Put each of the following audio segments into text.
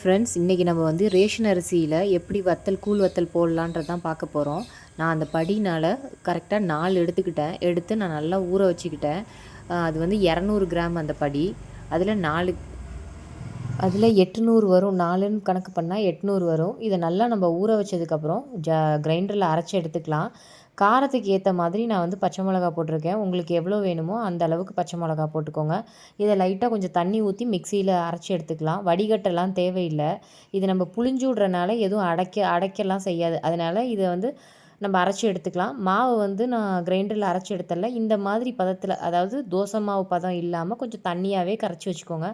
Friends, இன்றைக்கி நம்ம வந்து ரேஷன் அரிசியில் எப்படி கூழ் வத்தல் போடலான்றது தான் பார்க்க போகிறோம். நான் அந்த படினால் கரெக்டாக 4 எடுத்து நான் நல்லா ஊற வச்சுக்கிட்டேன். அது வந்து 200 கிராம் அந்த படி. அதில் 800 வரும். 4ன்னு கணக்கு பண்ணால் 800 வரும். இதை நல்லா நம்ம ஊற வச்சதுக்கப்புறம் கிரைண்டரில் அரைச்சி எடுத்துக்கலாம். காரத்துக்கு ஏற்ற மாதிரி நான் வந்து பச்சை மிளகா போட்டிருக்கேன். உங்களுக்கு எவ்வளோ வேணுமோ அந்த அளவுக்கு பச்சை மிளகா போட்டுக்கோங்க. இதை லைட்டாக கொஞ்சம் தண்ணி ஊற்றி மிக்சியில் அரைச்சி எடுத்துக்கலாம். வடிகட்டெல்லாம் தேவையில்லை. இது நம்ம புழிஞ்சு விட்றனால எதுவும் அடைக்கலாம் செய்யாது. அதனால் இதை வந்து நம்ம அரைச்சி எடுத்துக்கலாம். மாவு வந்து நான் கிரைண்டரில் அரைச்சி எடுத்தல இந்த மாதிரி பதத்தில், அதாவது தோசை மாவு பதம் இல்லாமல் கொஞ்சம் தண்ணியாகவே கரைச்சி வச்சுக்கோங்க.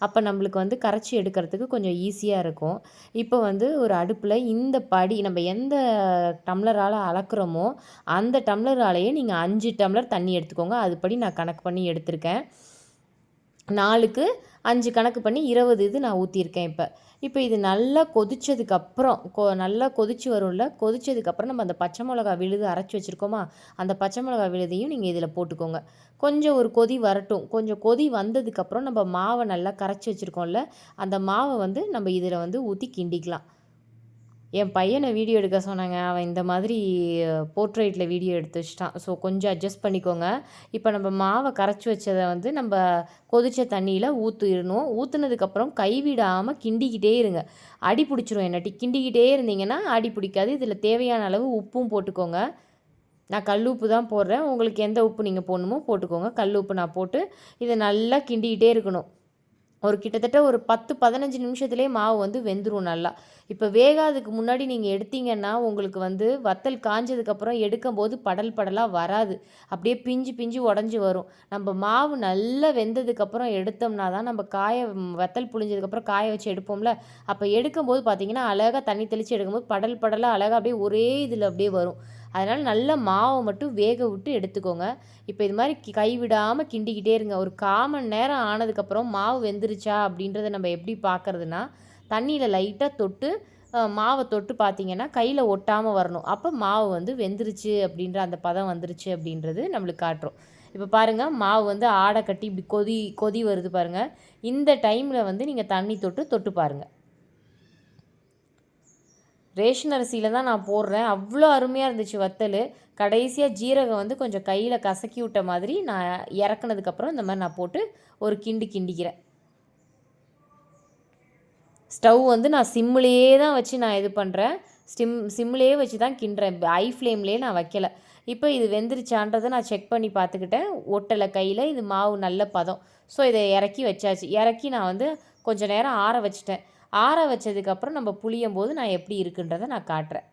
அப்போ நம்மளுக்கு வந்து கரைச்சி எடுக்கிறதுக்கு கொஞ்சம் ஈஸியாக இருக்கும். இப்போ வந்து ஒரு அடுப்பில் இந்த படி நம்ம எந்த டம்ளரால் அளக்குறோமோ அந்த டம்ளராலேயே நீங்கள் 5 டம்ளர் தண்ணி எடுத்துக்கோங்க. அதுபடி நான் கணக்கு பண்ணி எடுத்திருக்கேன். 4க்கு 5 கணக்கு பண்ணி 20 இது நான் ஊற்றிருக்கேன். இப்போ இது நல்லா கொதிச்சதுக்கப்புறம் நல்லா கொதிச்சு வரும்ல, கொதிச்சதுக்கப்புறம் நம்ம அந்த பச்சை மிளகா விழுது அரைச்சி வச்சுருக்கோமா, அந்த பச்சை மிளகா விழுதையும் நீங்கள் இதில் போட்டுக்கோங்க. கொஞ்சம் ஒரு கொதி வரட்டும். கொஞ்சம் கொதி வந்ததுக்கப்புறம் நம்ம மாவை நல்லா கரைச்சி வச்சுருக்கோம்ல, அந்த மாவை வந்து நம்ம இதில் வந்து ஊற்றி கிண்டிக்கலாம். என் பையனை வீடியோ எடுக்க சொன்னாங்க. அவன் இந்த மாதிரி போர்ட்ரைட்டில் வீடியோ எடுத்து வச்சுட்டான். ஸோ கொஞ்சம் அட்ஜஸ்ட் பண்ணிக்கோங்க. இப்போ நம்ம மாவை கரைச்சி வச்சதை வந்து நம்ம கொதித்த தண்ணியில் ஊற்றிடணும். ஊற்றுனதுக்கப்புறம் கைவிடாமல் கிண்டிக்கிட்டே இருங்க. அடி பிடிச்சிரும். என்னாட்டி கிண்டிக்கிட்டே இருந்தீங்கன்னா அடி பிடிக்காது. இதில் தேவையான அளவு உப்பும் போட்டுக்கோங்க. நான் கல் உப்பு தான் போடுறேன். உங்களுக்கு எந்த உப்பு நீங்கள் போடணுமோ போட்டுக்கோங்க. கல் உப்பு நான் போட்டு இதை நல்லா கிண்டிக்கிட்டே இருக்கணும். கிட்டத்தட்ட ஒரு 10-15 நிமிஷத்துலேயே மாவு வந்து வெந்துடும் நல்லா. இப்போ வேகாததுக்கு முன்னாடி நீங்கள் எடுத்தீங்கன்னா உங்களுக்கு வந்து வத்தல் காஞ்சதுக்கப்புறம் எடுக்கும்போது படல் படலாக வராது. அப்படியே பிஞ்சு பிஞ்சு உடஞ்சி வரும். நம்ம மாவு நல்லா வெந்ததுக்கப்புறம் எடுத்தோம்னா தான் நம்ம வத்தல் புழிஞ்சதுக்கப்புறம் காய வச்சு எடுப்போம்ல, அப்போ எடுக்கும்போது பார்த்தீங்கன்னா அழகாக தண்ணி தெளித்து எடுக்கும்போது படல் படலாக அழகாக அப்படியே ஒரே இதில் அப்படியே வரும். அதனால் நல்ல மாவை மட்டும் வேக விட்டு எடுத்துக்கோங்க. இப்போ இது மாதிரி கைவிடாமல் கிண்டிக்கிட்டே இருங்க. ஒரு 1/4 மணி நேரம் ஆனதுக்கப்புறம் மாவு வெந்துருச்சா அப்படின்றத நம்ம எப்படி பார்க்குறதுனா, தண்ணியில் லைட்டாக தொட்டு மாவை தொட்டு பார்த்தீங்கன்னா கையில் ஒட்டாமல் வரணும். அப்போ மாவு வந்து வெந்துருச்சு அப்படின்ற அந்த பதம் வந்துருச்சு அப்படின்றது நம்மளுக்கு காட்டுரும். இப்போ பாருங்கள், மாவு வந்து ஆடை கட்டி இப்படி கொதி வருது பாருங்கள். இந்த டைமில் வந்து நீங்கள் தண்ணி தொட்டு பாருங்கள். ரேஷன் அரிசியில் தான் நான் போடுறேன். அவ்வளோ அருமையாக இருந்துச்சு வத்தல். கடைசியாக ஜீரகம் வந்து கொஞ்சம் கையில் கசக்கி விட்ட மாதிரி நான் இறக்குனதுக்கப்புறம் இந்த மாதிரி நான் போட்டு ஒரு கிண்டிக்கிறேன். ஸ்டவ் வந்து நான் சிம்மிலேயே தான் வச்சு நான் இது பண்ணுறேன். சிம்மிலேயே வச்சு தான் கிண்டுறேன். ஹை ஃப்ளேம்லேயே நான் வைக்கலை. இப்போ இது வெந்துருச்சான்றதை நான் செக் பண்ணி பார்த்துக்கிட்டேன். ஒட்டலை கையில். இது மாவு நல்ல பதம். ஸோ இதை இறக்கி வச்சாச்சு. இறக்கி நான் வந்து கொஞ்சம் நேரம் ஆற வச்சுட்டேன். ஆற வச்சதுக்கப்புறம் நம்ம புளியும் போது நான் எப்படி இருக்குன்றதை நான் காட்டுறேன்.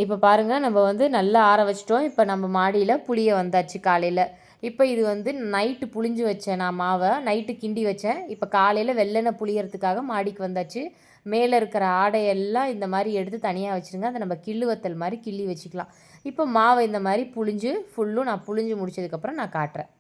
இப்போ பாருங்கள், நம்ம வந்து நல்லா ஆற வச்சிட்டோம். இப்போ நம்ம மாடியில் புளிய வந்தாச்சு காலையில். இப்போ இது வந்து நைட்டு புளிஞ்சு வச்சேன். நான் மாவை நைட்டு கிண்டி வச்சேன். இப்போ காலையில் வெள்ளெண்ணெய் புளியறதுக்காக மாடிக்கு வந்தாச்சு. மேலே இருக்கிற ஆடையெல்லாம் இந்த மாதிரி எடுத்து தனியாக வச்சுருங்க. அதை நம்ம கிள்ளு வத்தல் மாதிரி கிள்ளி வச்சுக்கலாம். இப்போ மாவை இந்த மாதிரி ஃபுல்லும் நான் புளிஞ்சு முடிச்சதுக்கப்புறம் நான் காட்டுறேன்.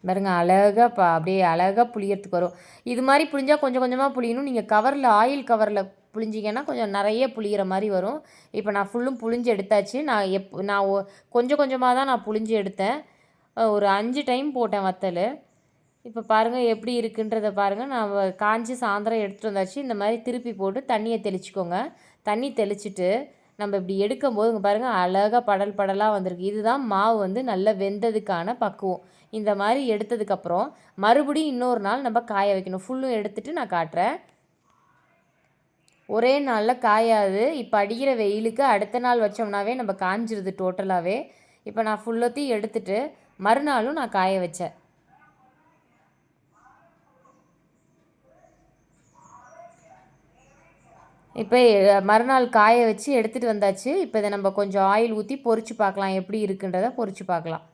பாருங்க, அழகாக அப்படியே அழகாக புளியறதுக்கு வரும். இது மாதிரி புளிஞ்சால் கொஞ்சம் கொஞ்சமாக புளியணும். நீங்கள் ஆயில் கவரில் புளிஞ்சிங்கன்னா கொஞ்சம் நிறைய புளிகிற மாதிரி வரும். இப்போ நான் ஃபுல்லும் புளிஞ்சு எடுத்தாச்சு. நான் கொஞ்சம் கொஞ்சமாக தான் நான் புளிஞ்சு எடுத்தேன். ஒரு 5 டைம் போட்டேன் வத்தல். இப்போ பாருங்கள் எப்படி இருக்குன்றதை பாருங்கள். நான் காஞ்சி சாயந்தரம் எடுத்துகிட்டு வந்தாச்சு. இந்த மாதிரி திருப்பி போட்டு தண்ணியை தெளிச்சிக்கோங்க. தண்ணி தெளிச்சிட்டு நம்ம இப்படி எடுக்கும்போது இங்கே பாருங்கள், அழகாக படல் படலாக வந்திருக்கு. இதுதான் மாவு வந்து நல்லா வெந்ததுக்கான பக்குவம். இந்த மாதிரி எடுத்ததுக்கப்புறம் மறுபடியும் இன்னொரு நாள் நம்ம காய வைக்கணும். ஃபுல்லும் எடுத்துகிட்டு நான் காட்டுறேன். ஒரே நாளில் காயாது. இப்போ அடிக்கிற வெயிலுக்கு அடுத்த நாள் வச்சோம்னாவே நம்ம காஞ்சிருது டோட்டலாகவே. இப்போ நான் ஃபுல்லத்தையும் எடுத்துகிட்டு மறுநாளும் நான் காய வச்சேன். இப்போ மறுநாள் காய வச்சு எடுத்துகிட்டு வந்தாச்சு. இப்போ இதை நம்ம கொஞ்சம் ஆயில் ஊற்றி பொரிச்சு பார்க்கலாம். எப்படி இருக்குன்றதை பொரிச்சு பார்க்கலாம்.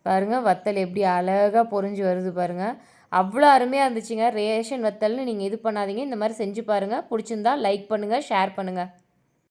பாருங்கள், வத்தல் எப்படி அழகாக பொரிஞ்சு வருது பாருங்கள். அவ்வளோ அருமையாக இருந்துச்சுங்க. ரேஷன் வத்தல்னு நீங்கள் இது பண்ணாதீங்க. இந்த மாதிரி செஞ்சு பாருங்கள். பிடிச்சிருந்தா லைக் பண்ணுங்கள், ஷேர் பண்ணுங்கள்.